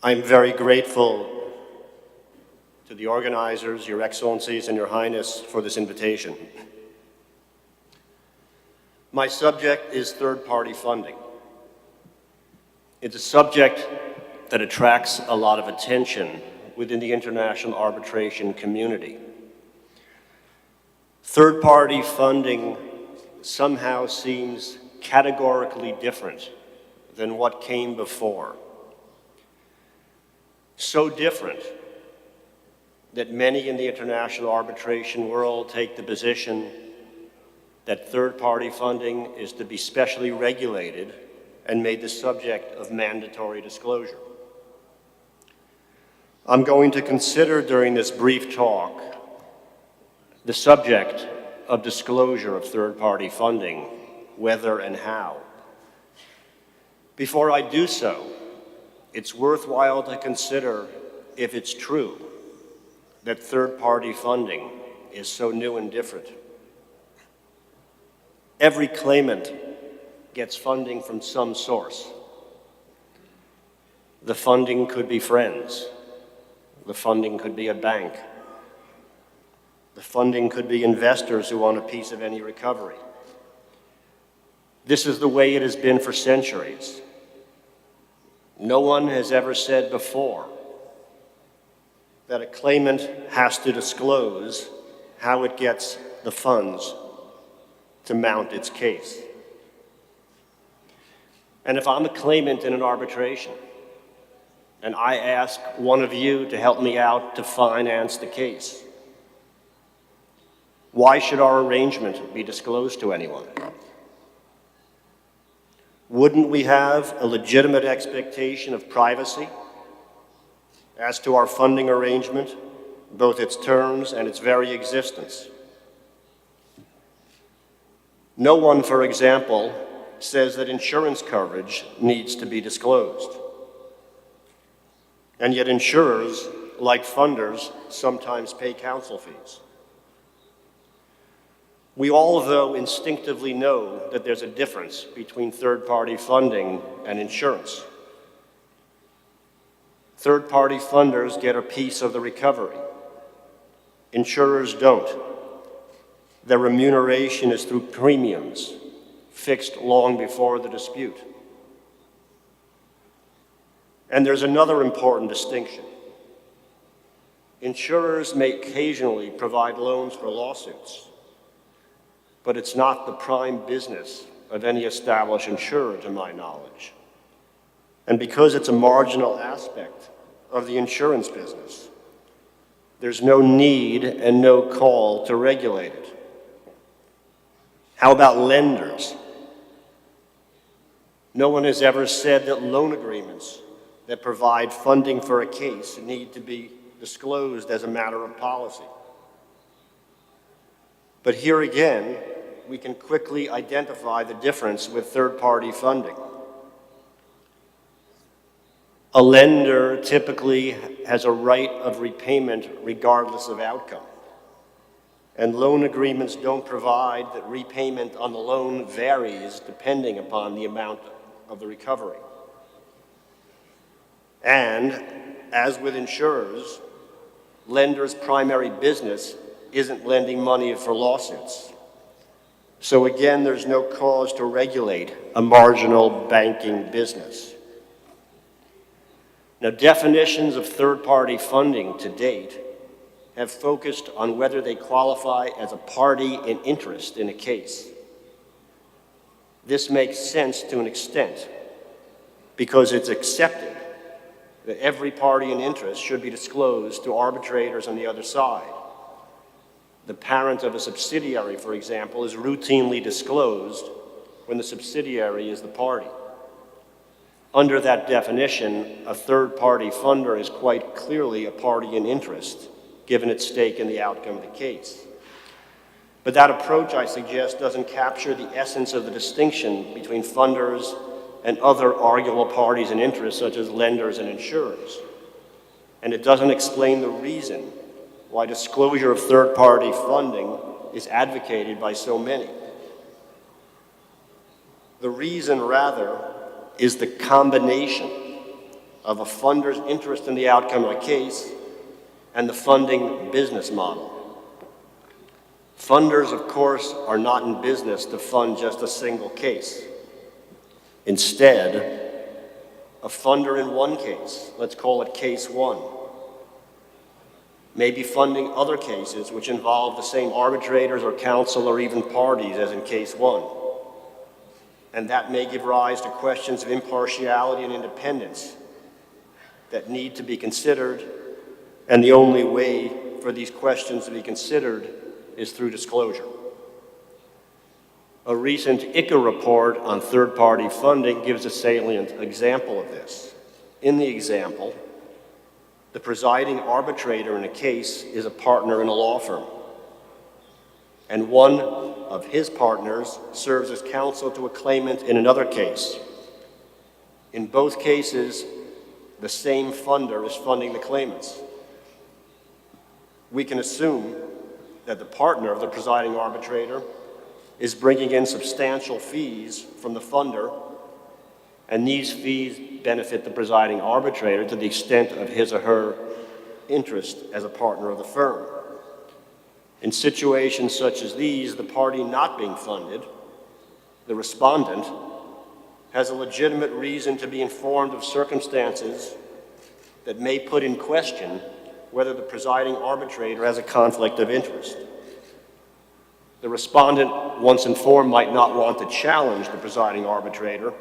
I'm very grateful to the organizers, Your Excellencies, and Your Highness for this invitation. My subject is third-party funding. It's a subject that attracts a lot of attention within the international arbitration community. Third-party funding somehow seems categorically different than what came before. So different that many in the international arbitration world take the position that third-party funding is to be specially regulated and made the subject of mandatory disclosure. I'm going to consider during this brief talk the subject of disclosure of third-party funding, whether and how. Before I do so, it's worthwhile to consider if it's true that third-party funding is so new and different. Every claimant gets funding from some source. The funding could be friends. The funding could be a bank. The funding could be investors who want a piece of any recovery. This is the way it has been for centuries. No one has ever said before that a claimant has to disclose how it gets the funds to mount its case. And if I'm a claimant in an arbitration and I ask one of you to help me out to finance the case, why should our arrangement be disclosed to anyone? Wouldn't we have a legitimate expectation of privacy as to our funding arrangement, both its terms and its very existence? No one, for example, says that insurance coverage needs to be disclosed. And yet insurers, like funders, sometimes pay counsel fees. We all, though, instinctively know that there's a difference between third-party funding and insurance. Third-party funders get a piece of the recovery. Insurers don't. Their remuneration is through premiums, fixed long before the dispute. And there's another important distinction. Insurers may occasionally provide loans for lawsuits, but it's not the prime business of any established insurer, to my knowledge. And because it's a marginal aspect of the insurance business, there's no need and no call to regulate it. How about lenders? No one has ever said that loan agreements that provide funding for a case need to be disclosed as a matter of policy. But here again, we can quickly identify the difference with third-party funding. A lender typically has a right of repayment regardless of outcome. And loan agreements don't provide that repayment on the loan varies depending upon the amount of the recovery. And as with insurers, lenders' primary business isn't lending money for lawsuits. So again, there's no cause to regulate a marginal banking business. Now, definitions of third-party funding to date have focused on whether they qualify as a party in interest in a case. This makes sense to an extent because it's accepted that every party in interest should be disclosed to arbitrators on the other side. The parent of a subsidiary, for example, is routinely disclosed when the subsidiary is the party. Under that definition, a third-party funder is quite clearly a party in interest, given its stake in the outcome of the case. But that approach, I suggest, doesn't capture the essence of the distinction between funders and other arguable parties in interest, such as lenders and insurers. And it doesn't explain the reason why disclosure of third-party funding is advocated by so many. The reason, rather, is the combination of a funder's interest in the outcome of a case and the funding business model. Funders, of course, are not in business to fund just a single case. Instead, a funder in one case, let's call it case one, may be funding other cases which involve the same arbitrators or counsel or even parties as in case one. And that may give rise to questions of impartiality and independence that need to be considered, and the only way for these questions to be considered is through disclosure. A recent ICA report on third-party funding gives a salient example of this. In the example, the presiding arbitrator in a case is a partner in a law firm, and one of his partners serves as counsel to a claimant in another case. In both cases, the same funder is funding the claimants. We can assume that the partner of the presiding arbitrator is bringing in substantial fees from the funder, and these fees benefit the presiding arbitrator to the extent of his or her interest as a partner of the firm. In situations such as these, the party not being funded, the respondent, has a legitimate reason to be informed of circumstances that may put in question whether the presiding arbitrator has a conflict of interest. The respondent, once informed, might not want to challenge the presiding arbitrator,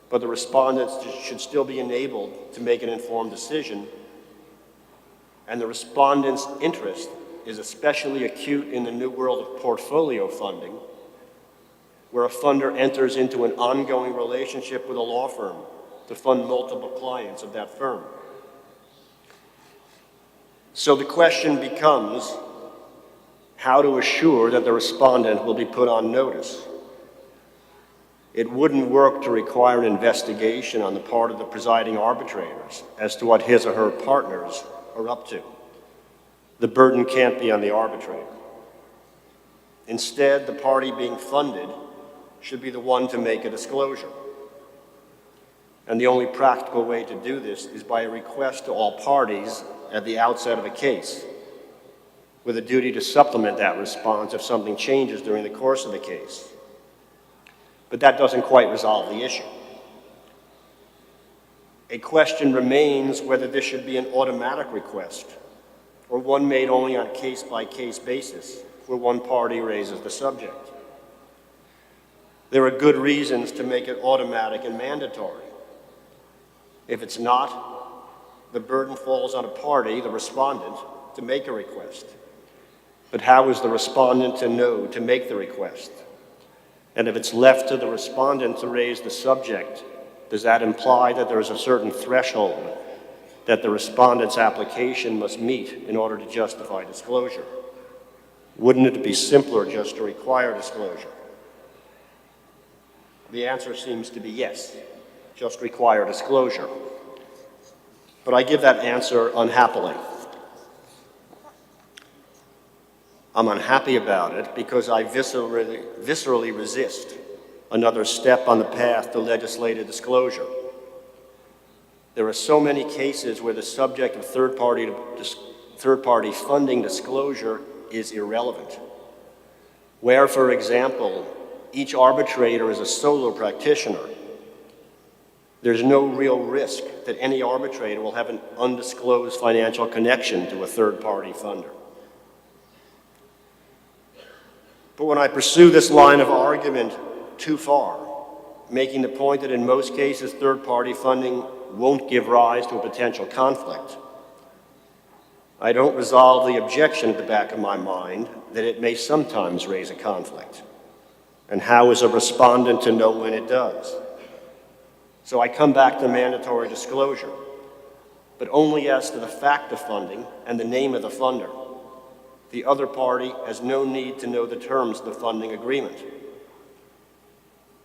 but the respondent should still be enabled to make an informed decision, and the respondent's interest is especially acute in the new world of portfolio funding, where a funder enters into an ongoing relationship with a law firm to fund multiple clients of that firm. So the question becomes how to assure that the respondent will be put on notice. It wouldn't work to require an investigation on the part of the presiding arbitrators as to what his or her partners are up to. The burden can't be on the arbitrator. Instead, the party being funded should be the one to make a disclosure. And the only practical way to do this is by a request to all parties at the outset of a case, with a duty to supplement that response if something changes during the course of the case. But that doesn't quite resolve the issue. A question remains whether this should be an automatic request or one made only on a case-by-case basis where one party raises the subject. There are good reasons to make it automatic and mandatory. If it's not, the burden falls on a party, the respondent, to make a request. But how is the respondent to know to make the request? And if it's left to the respondent to raise the subject, does that imply that there is a certain threshold that the respondent's application must meet in order to justify disclosure? Wouldn't it be simpler just to require disclosure? The answer seems to be yes, just require disclosure. But I give that answer unhappily. I'm unhappy about it because I viscerally resist another step on the path to legislative disclosure. There are so many cases where the subject of third-party funding disclosure is irrelevant, where, for example, each arbitrator is a solo practitioner. There's no real risk that any arbitrator will have an undisclosed financial connection to a third-party funder. But when I pursue this line of argument too far, making the point that in most cases third-party funding won't give rise to a potential conflict, I don't resolve the objection at the back of my mind that it may sometimes raise a conflict. And how is a respondent to know when it does? So I come back to mandatory disclosure, but only as to the fact of funding and the name of the funder. The other party has no need to know the terms of the funding agreement.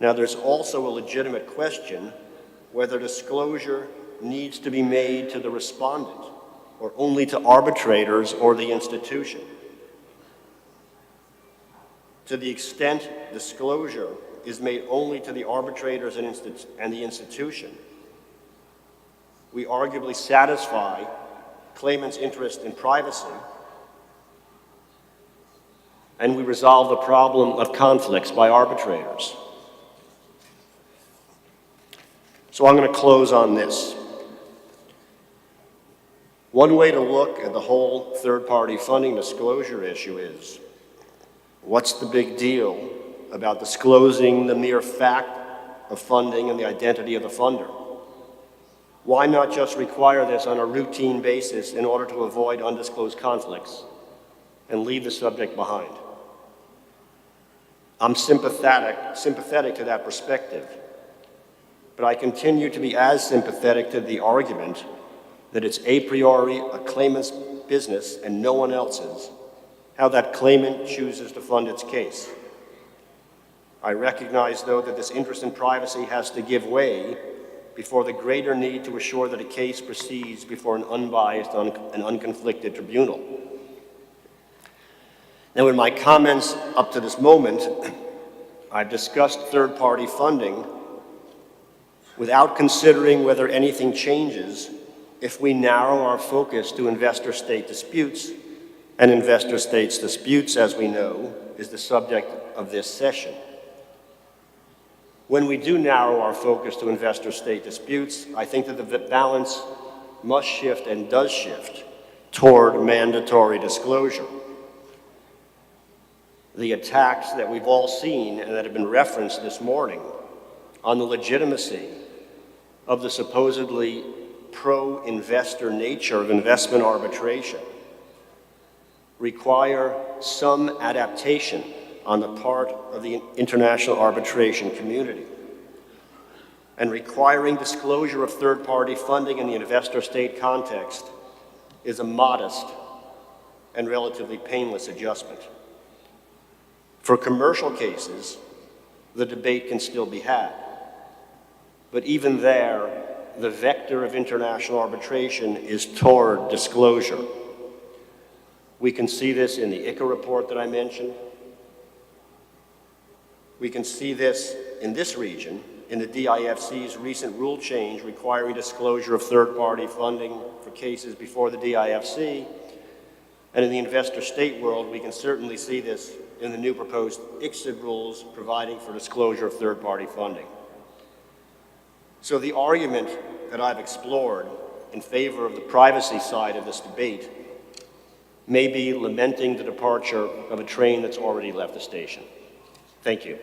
Now, there's also a legitimate question whether disclosure needs to be made to the respondent or only to arbitrators or the institution. To the extent disclosure is made only to the arbitrators and the institution, we arguably satisfy claimants' interest in privacy, and we resolve the problem of conflicts by arbitrators. So I'm going to close on this. One way to look at the whole third-party funding disclosure issue is, what's the big deal about disclosing the mere fact of funding and the identity of the funder? Why not just require this on a routine basis in order to avoid undisclosed conflicts and leave the subject behind? I'm sympathetic to that perspective, but I continue to be as sympathetic to the argument that it's a priori a claimant's business and no one else's how that claimant chooses to fund its case. I recognize, though, that this interest in privacy has to give way before the greater need to assure that a case proceeds before an unbiased and unconflicted tribunal. Now, in my comments up to this moment, I've discussed third-party funding without considering whether anything changes if we narrow our focus to investor-state disputes, and investor-state disputes, as we know, is the subject of this session. When we do narrow our focus to investor-state disputes, I think that the balance must shift and does shift toward mandatory disclosure. The attacks that we've all seen and that have been referenced this morning on the legitimacy of the supposedly pro-investor nature of investment arbitration require some adaptation on the part of the international arbitration community. And requiring disclosure of third-party funding in the investor-state context is a modest and relatively painless adjustment. For commercial cases, the debate can still be had. But even there, the vector of international arbitration is toward disclosure. We can see this in the ICA report that I mentioned. We can see this in this region, in the DIFC's recent rule change requiring disclosure of third-party funding for cases before the DIFC. And in the investor-state world, we can certainly see this in the new proposed ICSID rules providing for disclosure of third-party funding. So the argument that I've explored in favor of the privacy side of this debate may be lamenting the departure of a train that's already left the station. Thank you.